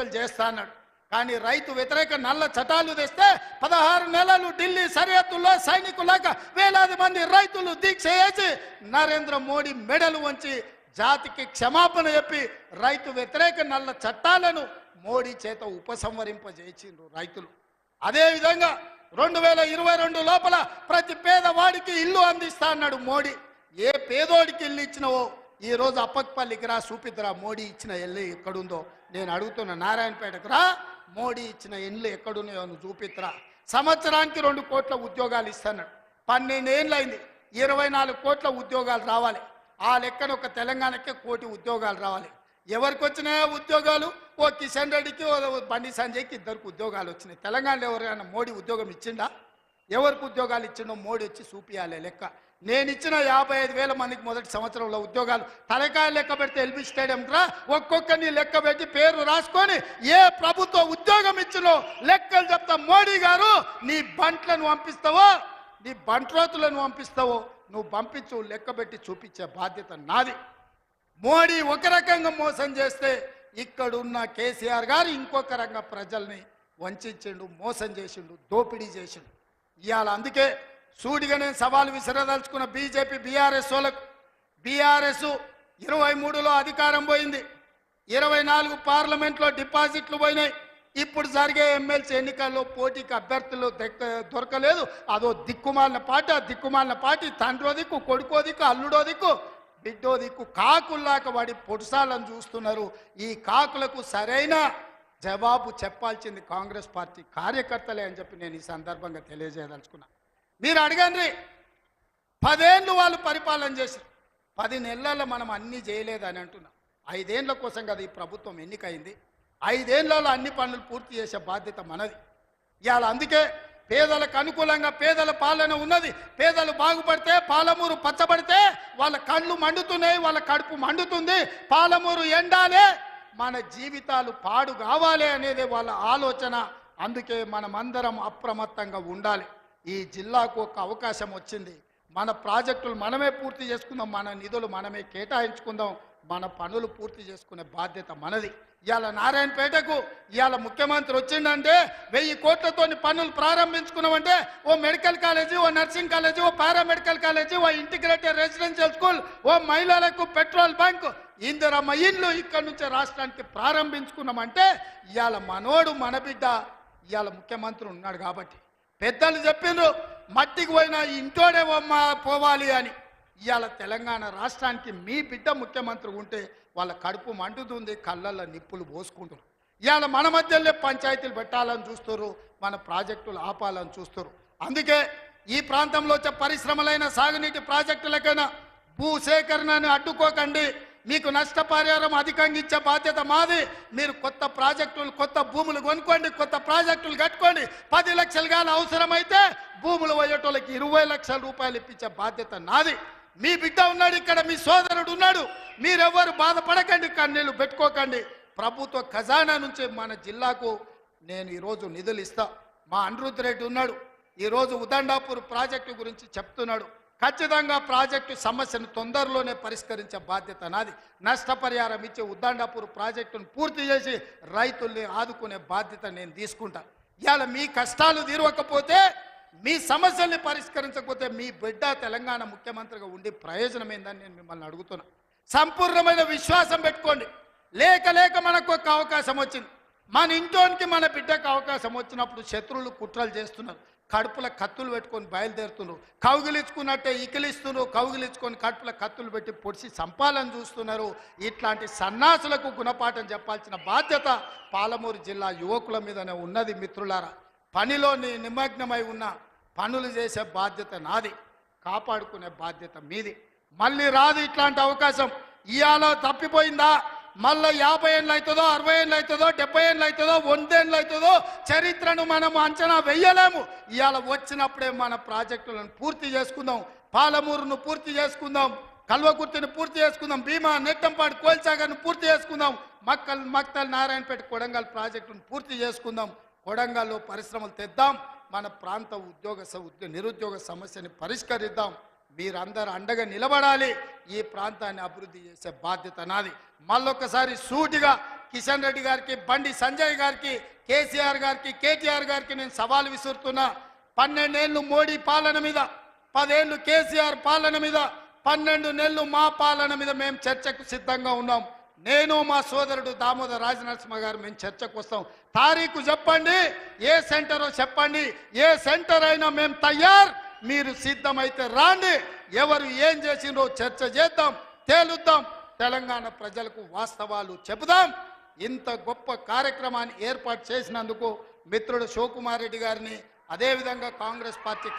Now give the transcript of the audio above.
దీక్షలు చేస్తా అన్నాడు. కానీ రైతు వ్యతిరేక నల్ల చట్టాలు తెస్తే 16 నెలలు ఢిల్లీ సరిహద్దుల్లో సైనికులాగా వేలాది మంది రైతులు దీక్ష చేసి నరేంద్ర మోడీ మెడలు వంచి జాతికి క్షమాపణ చెప్పి రైతు వ్యతిరేక నల్ల చట్టాలను మోడీ చేత ఉపసంహరింపజేసిండ్రు రైతులు. అదేవిధంగా 2022 లోపల ప్రతి పేదవాడికి ఇల్లు అందిస్తా అన్నాడు మోడీ. ఏ పేదోడికి ఇల్లు ఇచ్చినవో ఈరోజు అప్పక్పల్లికి రా చూపిద్దురా మోడీ ఇచ్చిన ఇల్లు ఎక్కడుందో. నేను అడుగుతున్న నారాయణపేటకు రా, మోడీ ఇచ్చిన ఇల్లు ఎక్కడున్నాయో నువ్వు చూపిద్దురా. సంవత్సరానికి 2 కోట్ల ఉద్యోగాలు ఇస్తున్నాడు. 12 ఏళ్ళు అయింది, 24 కోట్ల ఉద్యోగాలు రావాలి. ఆ లెక్కన ఒక తెలంగాణకే 1 కోటి ఉద్యోగాలు రావాలి. ఎవరికి వచ్చినాయో ఉద్యోగాలు? ఓ కిషన్ రెడ్డికి, ఓ బండి సంజయ్కి 2 ఉద్యోగాలు వచ్చినాయి. తెలంగాణలో ఎవరైనా మోడీ ఉద్యోగం ఇచ్చిండా? ఎవరికి ఉద్యోగాలు ఇచ్చిండో మోడీ వచ్చి చూపియాలి లెక్క. నేను ఇచ్చిన 55,000 మందికి మొదటి సంవత్సరంలో ఉద్యోగాలు తలకాయ లెక్క పెడితే ఎల్బీ స్టేడియం రా ఒక్కొక్కరిని లెక్క పెట్టి పేరు రాసుకొని ఏ ప్రభుత్వ ఉద్యోగం ఇచ్చినో లెక్కలు చెప్తా. మోడీ గారు నీ బంట్లను పంపిస్తావో, నీ బంట్రోతులను పంపిస్తావో నువ్వు పంపించు, లెక్క పెట్టి చూపించే బాధ్యత నాది. మోడీ ఒక రకంగా మోసం చేస్తే ఇక్కడున్న కేసీఆర్ గారు ఇంకొక రకంగా ప్రజల్ని వంచిండు, మోసం చేసిండు, దోపిడీ చేసిండు. ఇవాళ అందుకే సూటిగా నేను సవాలు విసిరదలుచుకున్న బీజేపీ బీఆర్ఎస్ వాళ్ళకు. బీఆర్ఎస్ 23లో అధికారం పోయింది, 24 పార్లమెంట్లో డిపాజిట్లు పోయినాయి. ఇప్పుడు జరిగే ఎమ్మెల్సీ ఎన్నికల్లో పోటీకి అభ్యర్థులు దొరకలేదు. అదో దిక్కుమాలిన పార్టీ. ఆ దిక్కుమాలిన పార్టీ తండ్రో దిక్కు, కొడుకో దిక్కు, అల్లుడో దిక్కు, బిడ్డో దిక్కు కాకుల్లాక వాడి పొడుసాలను చూస్తున్నారు. ఈ కాకులకు సరైన జవాబు చెప్పాల్సింది కాంగ్రెస్ పార్టీ కార్యకర్తలే అని చెప్పి నేను ఈ సందర్భంగా తెలియజేయదలుచుకున్నా. మీరు అడగండి, 10 ఏళ్ళు వాళ్ళు పరిపాలన చేశారు, 10 నెలల్లో మనం అన్నీ చేయలేదని అంటున్నాం. 5 ఏళ్ళ కోసం కదా ఈ ప్రభుత్వం ఎన్నికైంది. 5 ఏళ్లలో అన్ని పనులు పూర్తి చేసే బాధ్యత మనది. ఇవాళ అందుకే పేదలకు అనుకూలంగా పేదల పాలన ఉన్నది. పేదలు బాగుపడితే, పాలమూరు పచ్చబడితే వాళ్ళ కళ్ళు మండుతున్నాయి, వాళ్ళ కడుపు మండుతుంది. పాలమూరు ఎండాలే, మన జీవితాలు పాడు కావాలి అనేది వాళ్ళ ఆలోచన. అందుకే మనమందరం అప్రమత్తంగా ఉండాలి. ఈ జిల్లాకు ఒక అవకాశం వచ్చింది, మన ప్రాజెక్టులు మనమే పూర్తి చేసుకుందాం, మన నిధులు మనమే కేటాయించుకుందాం, మన పనులు పూర్తి చేసుకునే బాధ్యత మనది. ఇవాళ నారాయణపేటకు ఇవాళ ముఖ్యమంత్రి వచ్చిందంటే 1000 కోట్లతో పనులు ప్రారంభించుకున్నామంటే ఓ మెడికల్ కాలేజీ, ఓ నర్సింగ్ కాలేజీ, ఓ పారామెడికల్ కాలేజీ, ఓ ఇంటిగ్రేటెడ్ రెసిడెన్షియల్ స్కూల్, ఓ మహిళలకు పెట్రోల్ బంక్, ఇందిరమ్మ ఇండ్లు ఇక్కడి నుంచే రాష్ట్రానికి ప్రారంభించుకున్నామంటే ఇవాళ మనోడు మన బిడ్డ ఇవాళ ముఖ్యమంత్రి ఉన్నాడు కాబట్టి. పెద్దలు చెప్పిండ్రు మట్టికి పోయినా ఇంటోడే పోవాలి అని. ఇవాళ తెలంగాణ రాష్ట్రానికి మీ బిడ్డ ముఖ్యమంత్రి ఉంటే వాళ్ళ కడుపు మండుతుంది, కళ్ళల్లో నిప్పులు పోసుకుంటారు. ఇవాళ మన మధ్యలో పంచాయతీలు పెట్టాలని చూస్తారు, మన ప్రాజెక్టులు ఆపాలని చూస్తారు. అందుకే ఈ ప్రాంతంలో వచ్చే పరిశ్రమలైన సాగునీటి ప్రాజెక్టులకైనా భూసేకరణను అడ్డుకోకండి. మీకు నష్టపరిహారం అధికంగా ఇచ్చే బాధ్యత మాది. మీరు కొత్త ప్రాజెక్టులు, కొత్త భూములు కొనుక్కోండి, కొత్త ప్రాజెక్టులు కట్టుకోండి. 10 లక్షలు కానీ అవసరమైతే భూములు పోయేటోళ్ళకి 20 లక్షల రూపాయలు ఇప్పించే బాధ్యత నాది. మీ బిడ్డ ఉన్నాడు ఇక్కడ, మీ సోదరుడు ఉన్నాడు. మీరెవ్వరు బాధపడకండి, కన్నీళ్ళు పెట్టుకోకండి. ప్రభుత్వ ఖజానా నుంచి మన జిల్లాకు నేను ఈరోజు నిధులు ఇస్తా. మా అనిరుద్ధ్ రెడ్డి ఉన్నాడు, ఈరోజు ఉదండాపూర్ ప్రాజెక్టు గురించి చెప్తున్నాడు. ఖచ్చితంగా ప్రాజెక్టు సమస్యను తొందరలోనే పరిష్కరించే బాధ్యత నాది. నష్టపరిహారం ఇచ్చే ఉదండాపూర్ ప్రాజెక్టును పూర్తి చేసి రైతుల్ని ఆదుకునే బాధ్యత నేను తీసుకుంటా. ఇవాళ మీ కష్టాలు తీరవకపోతే, మీ సమస్యల్ని పరిష్కరించకపోతే మీ బిడ్డ తెలంగాణ ముఖ్యమంత్రిగా ఉండి ప్రయోజనం ఏందని నేను మిమ్మల్ని అడుగుతున్నా. సంపూర్ణమైన విశ్వాసం పెట్టుకోండి. లేక మనకు ఒక అవకాశం వచ్చింది. మన ఇంట్లోనికి మన బిడ్డకు అవకాశం వచ్చినప్పుడు శత్రువులు కుట్రలు చేస్తున్నారు, కడుపుల కత్తులు పెట్టుకొని బయలుదేరుతున్నారు, కౌగిలించుకున్నట్టే ఇకిలిస్తున్నారు, కౌగిలించుకొని కడుపుల కత్తులు పెట్టి పొడిచి చంపాలని చూస్తున్నారు. ఇట్లాంటి సన్నాసులకు గుణపాఠం చెప్పాల్సిన బాధ్యత పాలమూరు జిల్లా యువకుల మీదనే ఉన్నది. మిత్రులారా, పనిలో నిమగ్నమై ఉన్న పనులు చేసే బాధ్యత నాది, కాపాడుకునే బాధ్యత మీది. మళ్ళీ రాదు ఇట్లాంటి అవకాశం. ఇవాళ తప్పిపోయిందా మళ్ళీ 50 ఏళ్ళు అవుతుందో, 60 ఏళ్ళు అవుతుందో, 70 ఏళ్ళు అవుతుందో, 100 ఏళ్ళు అవుతుందో చరిత్రను మనం అంచనా వెయ్యలేము. ఇవాళ వచ్చినప్పుడే మన ప్రాజెక్టులను పూర్తి చేసుకుందాం, పాలమూరును పూర్తి చేసుకుందాం, కల్వకుర్తిని పూర్తి చేసుకుందాం, భీమా, నెట్టంపాడు, కోల్సాగర్ను పూర్తి చేసుకుందాం, మక్తల్, నారాయణపేట, కొడంగల్ ప్రాజెక్టును పూర్తి చేసుకుందాం. కొడంగల్లో పరిశ్రమలు తెద్దాం, మన ప్రాంత నిరుద్యోగ సమస్యని పరిష్కరిద్దాం. మీరందరూ అండగా నిలబడాలి. ఈ ప్రాంతాన్ని అభివృద్ధి చేసే బాధ్యత నాది. మళ్ళొక్కసారి సూటిగా కిషన్ రెడ్డి గారికి, బండి సంజయ్ గారికి, కేసీఆర్ గారికి, కేటీఆర్ గారికి నేను సవాల్ విసురుతున్నా. 12 ఏళ్ళు మోడీ పాలన మీద, 10 ఏళ్ళు కేసీఆర్ పాలన మీద, 12 నెలలు మా పాలన మీద మేము చర్చకు సిద్ధంగా ఉన్నాం. నేను మా సోదరుడు దామోదర్ రాజనరసింహ గారు మేము చర్చకు వస్తాం. తారీఖు చెప్పండి, ఏ సెంటరో చెప్పండి, ఏ సెంటర్ అయినా మేము తయారు. మీరు సిద్ధమైతే రాండి, ఎవరు ఏం చేసిండ్రో చర్చ చేద్దాం, తేలుద్దాం, తెలంగాణ ప్రజలకు వాస్తవాలు చెబుదాం. ఇంత గొప్ప కార్యక్రమాన్ని ఏర్పాటు చేసినందుకు మిత్రుడు శివకుమార్ రెడ్డి గారిని, అదేవిధంగా కాంగ్రెస్ పార్టీ